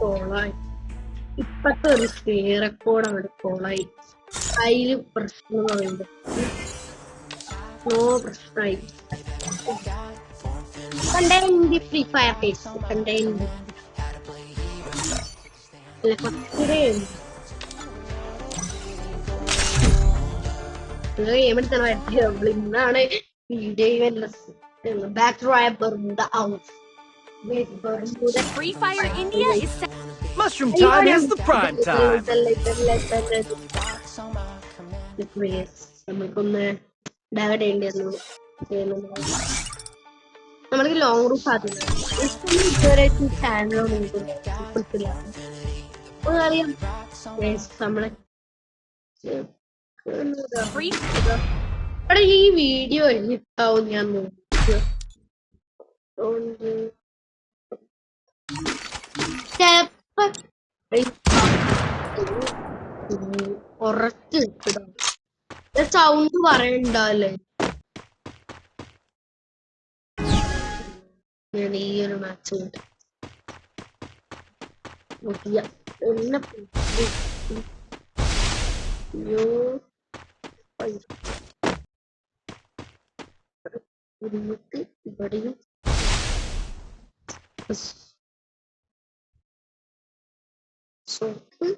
കോളായി. ഇപ്പത്തെ ഒരു റെക്കോർഡ് അങ്ങോട്ട് കോളായി. അതില് പ്രശ്നങ്ങളുണ്ട്. നോ പ്രശ്നമായി. Contained free fire pace contained അല്ല കുറച്ചേ എവിടുത്താണ് പറ്റിയത്. ഇന്നാണ് video back Bermuda House. Free Fire India is Mushroom time is the prime time. നമുക്കൊന്ന് ഡയവേഡ് ചെയ്യേണ്ടിയിരുന്നു. നമ്മൾക്ക് ലോങ് റൂട്ട് സാധ്യത ഇതുവരെ ചാനലൊന്നും അറിയാം. നമ്മളെ അവിടെ ഈ വീഡിയോ ഇട്ടാവും ഞാൻ നോക്കിയ ഉറച്ച് സൗണ്ട് പറയണ്ടല്ലേ. ഞാൻ ഈ ഒരു മാച്ച് എന്നെ ഇവിടെയും സോപ്പ്